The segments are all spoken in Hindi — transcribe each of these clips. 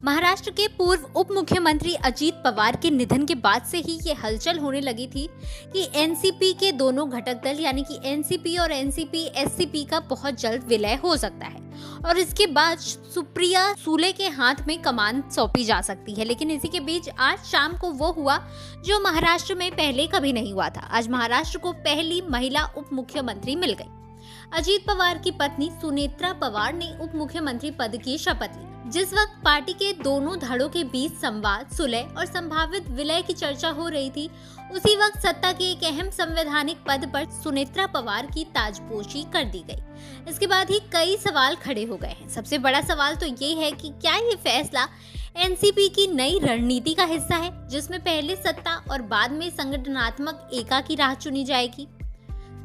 महाराष्ट्र के पूर्व उप मुख्यमंत्री अजीत पवार के निधन के बाद से ही ये हलचल होने लगी थी कि एनसीपी के दोनों घटक दल यानी कि एनसीपी और एनसीपी एससीपी का बहुत जल्द विलय हो सकता है और इसके बाद सुप्रिया सुले के हाथ में कमान सौंपी जा सकती है। लेकिन इसी के बीच आज शाम को वो हुआ जो महाराष्ट्र में पहले कभी नहीं हुआ था। आज महाराष्ट्र को पहली महिला उप मुख्यमंत्री मिल गई। अजीत पवार की पत्नी सुनेत्रा पवार ने उप मुख्यमंत्री पद की शपथ ली। जिस वक्त पार्टी के दोनों धड़ों के बीच संवाद, सुलह और संभावित विलय की चर्चा हो रही थी, उसी वक्त सत्ता के एक अहम संवैधानिक पद पर सुनेत्रा पवार की ताजपोशी कर दी गई। इसके बाद ही कई सवाल खड़े हो गए हैं। सबसे बड़ा सवाल तो ये है कि क्या ये फैसला एनसीपी की नई रणनीति का हिस्सा है, जिसमें पहले सत्ता और बाद में संगठनात्मक एका की राह चुनी जाएगी।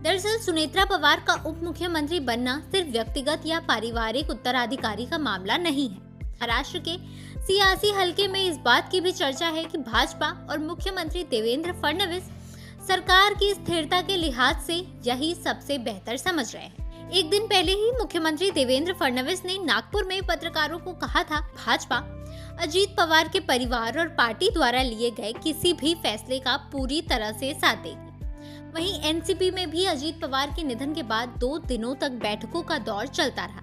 दरअसल सुनेत्रा पवार का उप मुख्यमंत्री बनना सिर्फ व्यक्तिगत या पारिवारिक उत्तराधिकारी का मामला नहीं है। महाराष्ट्र के सियासी हलके में इस बात की भी चर्चा है कि भाजपा और मुख्यमंत्री देवेंद्र फडणवीस सरकार की स्थिरता के लिहाज से यही सबसे बेहतर समझ रहे हैं। एक दिन पहले ही मुख्यमंत्री देवेंद्र फडणवीस ने नागपुर में पत्रकारों को कहा था, भाजपा अजीत पवार के परिवार और पार्टी द्वारा लिए गए किसी भी फैसले का पूरी तरह से साथ देगी। वहीं एनसीपी में भी अजीत पवार के निधन के बाद 2 दिनों तक बैठकों का दौर चलता रहा।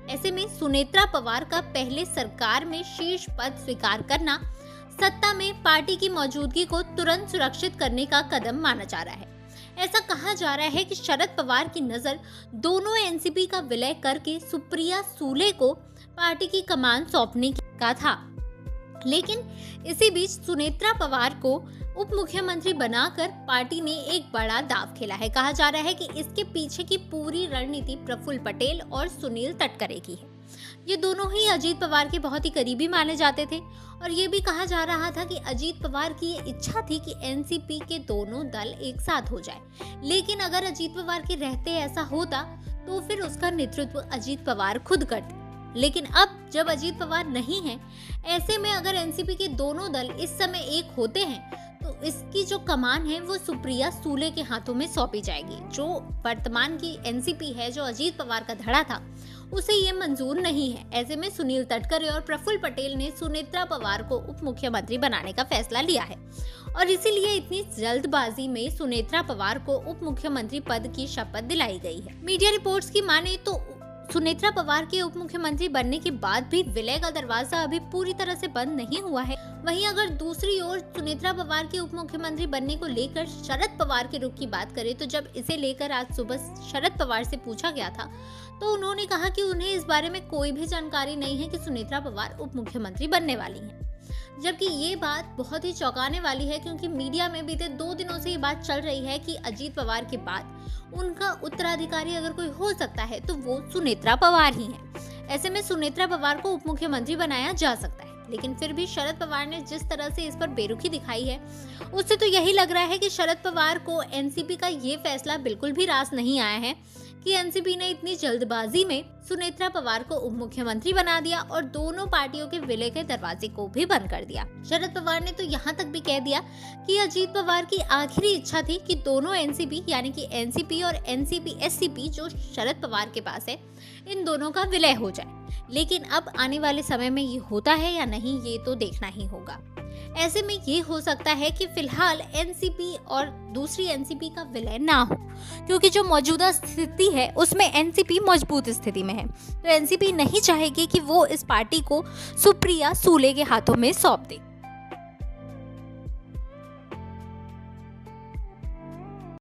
ऐसे में सुनेत्रा पवार का पहले सरकार में शीर्ष पद स्वीकार करना सत्ता में पार्टी की मौजूदगी को तुरंत सुरक्षित करने का कदम माना जा रहा है। ऐसा कहा जा रहा है कि शरद पवार की नजर दोनों एनसीपी का विलय करके सुप्रिया सुले को पार्टी की कमान सौंपने का था। लेकिन इसी बीच सुनेत्रा पवार को उप मुख्यमंत्री बनाकर पार्टी ने एक बड़ा दांव खेला है। कहा जा रहा है कि इसके पीछे की पूरी रणनीति प्रफुल्ल पटेल और सुनील तटकरे की है। ये दोनों ही अजीत पवार के बहुत ही करीबी माने जाते थे और ये भी कहा जा रहा था कि अजीत पवार की ये इच्छा थी कि एनसीपी के दोनों दल एक साथ हो जाए। लेकिन अगर अजीत पवार के रहते ऐसा होता तो फिर उसका नेतृत्व अजीत पवार खुद करते। लेकिन अब जब अजीत पवार नहीं है, ऐसे में अगर एनसीपी के दोनों दल इस समय एक होते हैं तो इसकी जो कमान है वो सुप्रिया सुले के हाथों में सौंपी जाएगी। जो वर्तमान की एनसीपी है, जो अजीत पवार का धड़ा था, उसे ये मंजूर नहीं है। ऐसे में सुनील तटकरे और प्रफुल्ल पटेल ने सुनेत्रा पवार को उप मुख्यमंत्री बनाने का फैसला लिया है और इसीलिए इतनी जल्दबाजी में सुनेत्रा पवार को उप मुख्यमंत्री पद की शपथ दिलाई गई है। मीडिया रिपोर्ट्स की माने तो सुनेत्रा पवार के उप मुख्यमंत्री बनने के बाद भी विलय का दरवाजा अभी पूरी तरह से बंद नहीं हुआ है। वहीं अगर दूसरी ओर सुनेत्रा पवार के उप मुख्यमंत्री बनने को लेकर शरद पवार के रुख की बात करें तो जब इसे लेकर आज सुबह शरद पवार से पूछा गया था तो उन्होंने कहा कि उन्हें इस बारे में कोई भी जानकारी नहीं है कि सुनेत्रा पवार उप मुख्यमंत्री बनने वाली हैं। जबकि ये बात बहुत ही चौंकाने वाली है, क्योंकि मीडिया में बीते 2 दिनों से ये बात चल रही है कि अजीत पवार के बाद उनका उत्तराधिकारी अगर कोई हो सकता है तो वो सुनेत्रा पवार ही है। ऐसे में सुनेत्रा पवार को उप मुख्यमंत्री बनाया जा सकता है। लेकिन फिर भी शरद पवार ने जिस तरह से इस पर बेरुखी दिखाई है, उससे तो यही लग रहा है कि शरद पवार को एनसीपी का ये फैसला बिल्कुल भी रास नहीं आया है कि एनसीपी ने इतनी जल्दबाजी में सुनेत्रा पवार को उप मुख्यमंत्री बना दिया और दोनों पार्टियों के विलय के दरवाजे को भी बंद कर दिया। शरद पवार ने तो यहाँ तक भी कह दिया कि अजीत पवार की आखिरी इच्छा थी कि दोनों एनसीपी यानी कि एनसीपी और एनसीपी एससीपी जो शरद पवार के पास है, इन दोनों का विलय हो जाए। लेकिन अब आने वाले समय में ये होता है या नहीं, ये तो देखना ही होगा। ऐसे में ये हो सकता है कि फिलहाल एनसीपी और दूसरी एनसीपी का विलय ना हो, क्योंकि जो मौजूदा स्थिति है उसमें एनसीपी मजबूत स्थिति में है। तो एनसीपी नहीं चाहेगी कि वो इस पार्टी को सुप्रिया सुले के हाथों में सौंप दे।